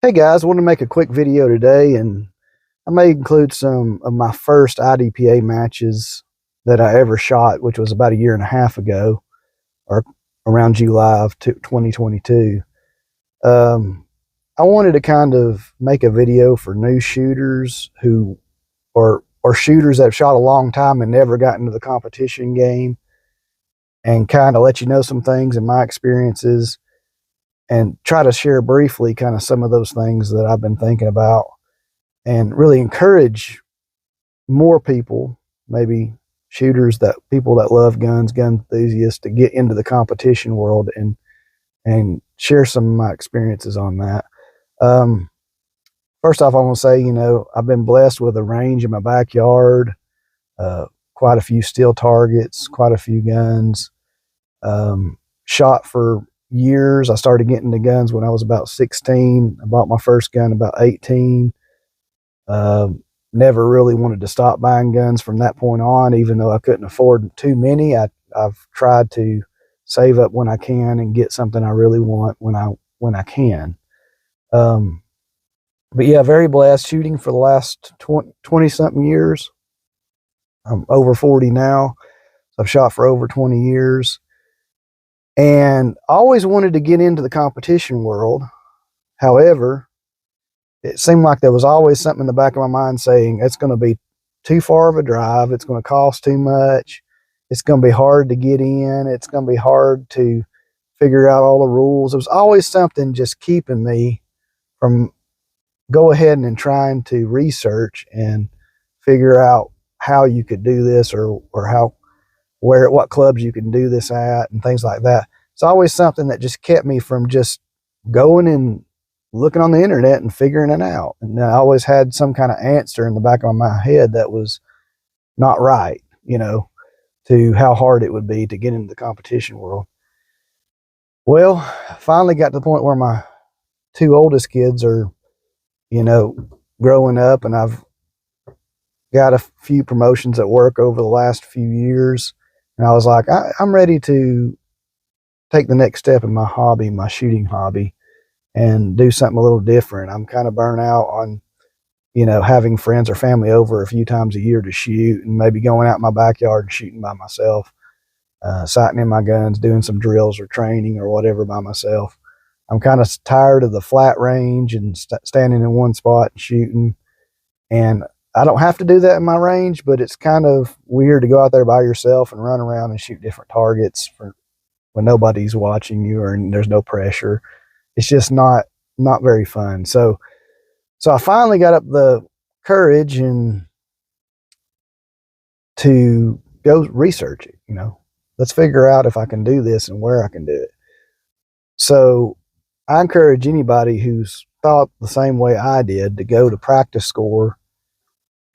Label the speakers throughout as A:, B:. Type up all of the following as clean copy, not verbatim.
A: Hey guys, I want to make a quick video today, and I may include some of my first IDPA matches that I ever shot, which was about a year and a half ago, or around July of 2022. I wanted to kind of make a video for new shooters who, or shooters that have shot a long time and never got into the competition game, and kind of let you know some things in my experiences and try to share briefly kind of some of those things that I've been thinking about and really encourage more people, maybe shooters, that people that love guns, gun enthusiasts, to get into the competition world and share some of my experiences on that. Um, First off, I want to say, I've been blessed with a range in my backyard, uh, quite a few steel targets, quite a few guns. Shot for years. I started getting into guns when I was about 16. I bought my first gun about 18. Never really wanted to stop buying guns from that point on, even though I couldn't afford too many. I've tried to save up when I can and get something I really want when I can. But yeah, very blessed shooting for the last 20 something years. I'm over 40 now. I've shot for over 20 years. And I always wanted to get into the competition world. However, it seemed like there was always something in the back of my mind saying it's going to be too far of a drive. It's going to cost too much. It's going to be hard to get in. It's going to be hard to figure out all the rules. There was always something just keeping me from go ahead and trying to research and figure out how you could do this, or what clubs you can do this at and things like that. It's always something that just kept me from just going and looking on the internet and figuring it out. And I always had some kind of answer in the back of my head that was not right, to how hard it would be to get into the competition world. Well, I finally got to the point where my two oldest kids are, growing up, and I've got a few promotions at work over the last few years. And I was like, I'm ready to take the next step in my hobby, my shooting hobby, and do something a little different. I'm kind of burnt out on, having friends or family over a few times a year to shoot, and maybe going out in my backyard and shooting by myself, sighting in my guns, doing some drills or training or whatever by myself. I'm kind of tired of the flat range and standing in one spot and shooting. And I don't have to do that in my range, but it's kind of weird to go out there by yourself and run around and shoot different targets when nobody's watching you or there's no pressure. It's just not very fun. So I finally got up the courage and to go research it. Let's figure out if I can do this and where I can do it. So I encourage anybody who's thought the same way I did to go to Practice Score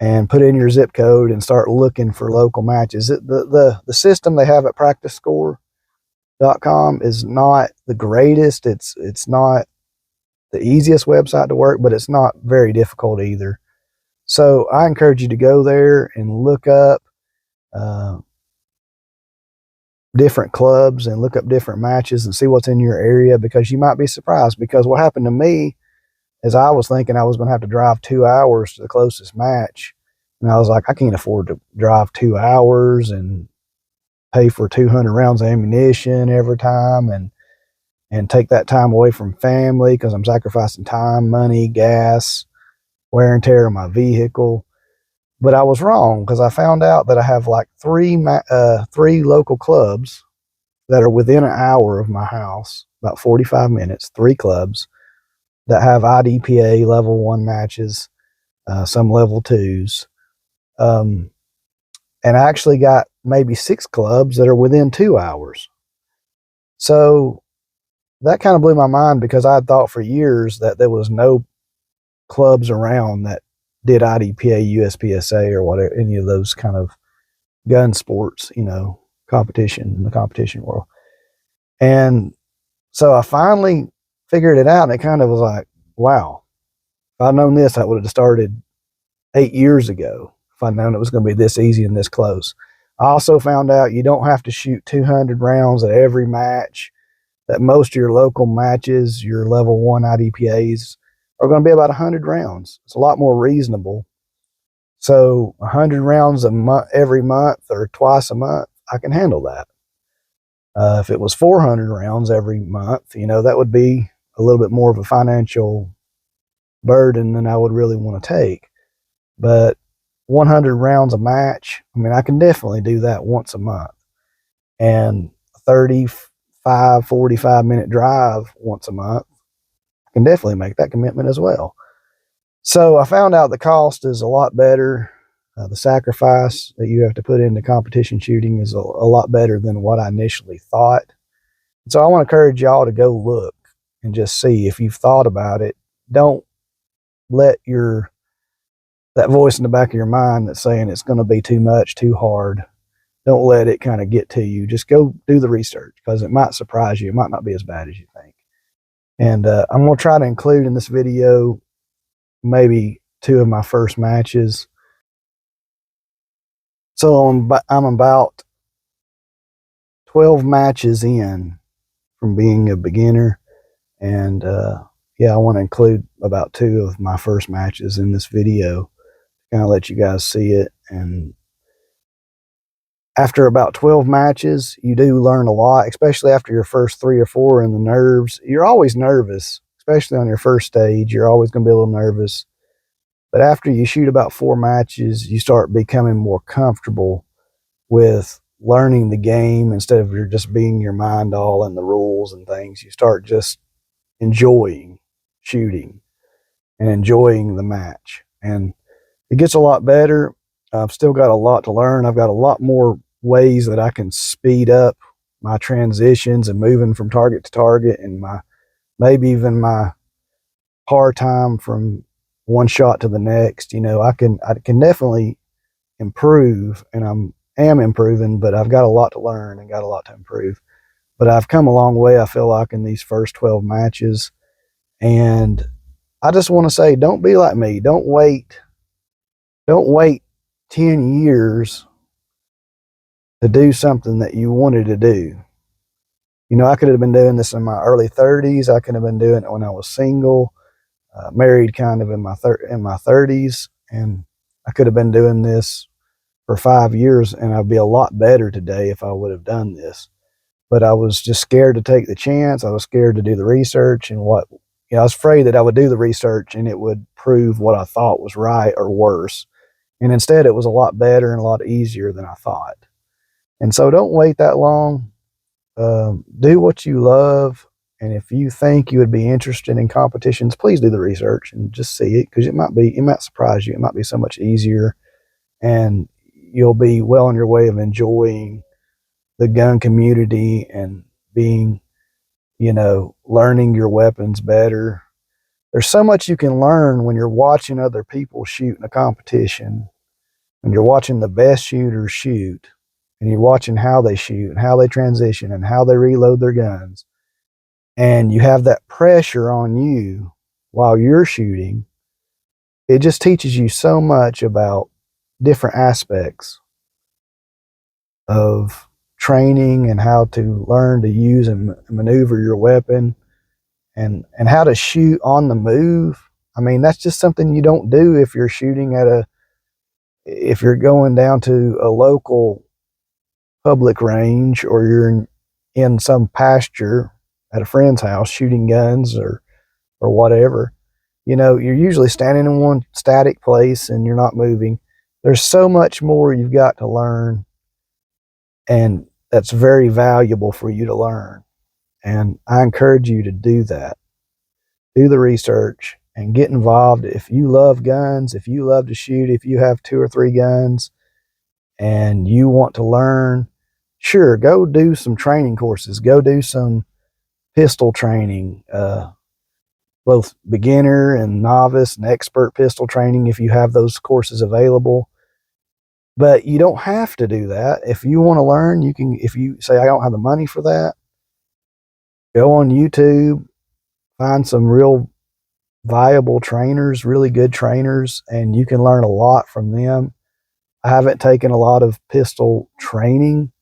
A: and put in your zip code and start looking for local matches. The system they have at practicescore.com is not the greatest. It's not the easiest website to work, but it's not very difficult either. So I encourage you to go there and look up different clubs and look up different matches and see what's in your area, because you might be surprised. Because what happened to me is I was thinking I was going to have to drive 2 hours to the closest match. And I was like, I can't afford to drive 2 hours and pay for 200 rounds of ammunition every time and take that time away from family, because I'm sacrificing time, money, gas, wear and tear on my vehicle. But I was wrong, because I found out that I have like three local clubs that are within an hour of my house, about 45 minutes, 3 clubs that have IDPA level 1 matches, some level 2s. And I actually got maybe 6 clubs that are within 2 hours. So that kind of blew my mind, because I had thought for years that there was no clubs around that did IDPA, USPSA, or whatever, any of those kind of gun sports, competition in the competition world. And so I finally figured it out, and it kind of was like, wow, if I'd known this, I would have started 8 years ago. If I'd known it was going to be this easy and this close. I also found out you don't have to shoot 200 rounds at every match. That most of your local matches, your level 1 IDPAs, are going to be about 100 rounds. It's a lot more reasonable. So 100 rounds a month, every month or twice a month, I can handle that. If it was 400 rounds every month, that would be a little bit more of a financial burden than I would really want to take. But 100 rounds a match, I can definitely do that once a month. And 35, 45-minute drive once a month, I can definitely make that commitment as well. So I found out the cost is a lot better. The sacrifice that you have to put into competition shooting is a lot better than what I initially thought. So I want to encourage y'all to go look and just see if you've thought about it. Don't let that voice in the back of your mind that's saying it's going to be too much, too hard. Don't let it kind of get to you. Just go do the research, because it might surprise you. It might not be as bad as you think. And I'm going to try to include in this video maybe 2 of my first matches. So I'm about 12 matches in from being a beginner. And yeah, I want to include about 2 of my first matches in this video, kind of let you guys see it. And after about 12 matches, you do learn a lot, especially after your first 3 or 4, and the nerves. You're always nervous, especially on your first stage. You're always going to be a little nervous. But after you shoot about 4 matches, you start becoming more comfortable with learning the game instead of just being your mind all in the rules and things. You start just enjoying shooting and enjoying the match. And it gets a lot better. I've still got a lot to learn. I've got a lot more ways that I can speed up my transitions and moving from target to target, and maybe even my par time from one shot to the next. I can definitely improve, and am improving, but I've got a lot to learn and got a lot to improve. But I've come a long way, I feel like, in these first 12 matches. And I just want to say, don't be like me. Don't wait 10 years to do something that you wanted to do. I could have been doing this in my early 30s. I could have been doing it when I was single, married kind of in my 30s. And I could have been doing this for 5 years, and I'd be a lot better today if I would have done this. But I was just scared to take the chance. I was scared to do the research, and I was afraid that I would do the research and it would prove what I thought was right or worse. And instead, it was a lot better and a lot easier than I thought. And so don't wait that long. Do what you love. And if you think you would be interested in competitions, please do the research and just see it, because it might surprise you. It might be so much easier, and you'll be well on your way of enjoying the gun community and being, learning your weapons better. There's so much you can learn when you're watching other people shoot in a competition, when you're watching the best shooters shoot, and you're watching how they shoot and how they transition and how they reload their guns. And you have that pressure on you while you're shooting. It just teaches you so much about different aspects of training and how to learn to use and maneuver your weapon, and how to shoot on the move. That's just something you don't do if you're shooting if you're going down to a local public range, or you're in some pasture at a friend's house shooting guns or whatever. You're usually standing in one static place and you're not moving. There's so much more you've got to learn, and that's very valuable for you to learn. And I encourage you to do that. Do the research and get involved. If you love guns, if you love to shoot, if you have 2 or 3 guns and you want to learn, sure, go do some training courses. Go do some pistol training, both beginner and novice and expert pistol training, if you have those courses available. But you don't have to do that. If you want to learn, you can. If you say, I don't have the money for that, go on YouTube, find some real viable trainers, really good trainers, and you can learn a lot from them. I haven't taken a lot of pistol training,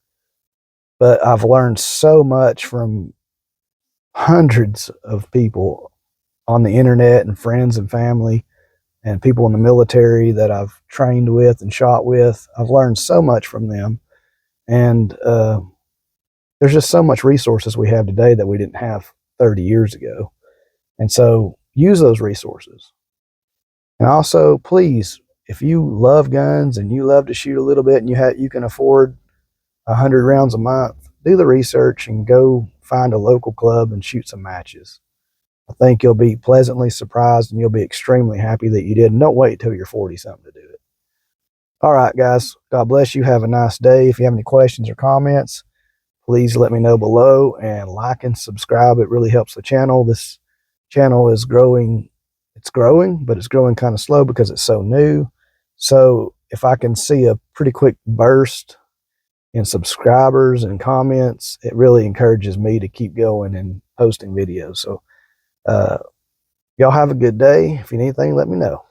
A: but I've learned so much from hundreds of people on the internet and friends and family and people in the military that I've trained with and shot with. I've learned so much from them. And there's just so much resources we have today that we didn't have 30 years ago. And so use those resources. And also, please, if you love guns and you love to shoot a little bit and you can afford 100 rounds a month, do the research and go find a local club and shoot some matches. I think you'll be pleasantly surprised and you'll be extremely happy that you did. And don't wait till you're 40 something to do it. All right, guys. God bless you. Have a nice day. If you have any questions or comments, please let me know below and like and subscribe. It really helps the channel. This channel is growing. It's growing, but it's growing kind of slow because it's so new. So if I can see a pretty quick burst in subscribers and comments, it really encourages me to keep going and posting videos. So y'all have a good day. If you need anything, let me know.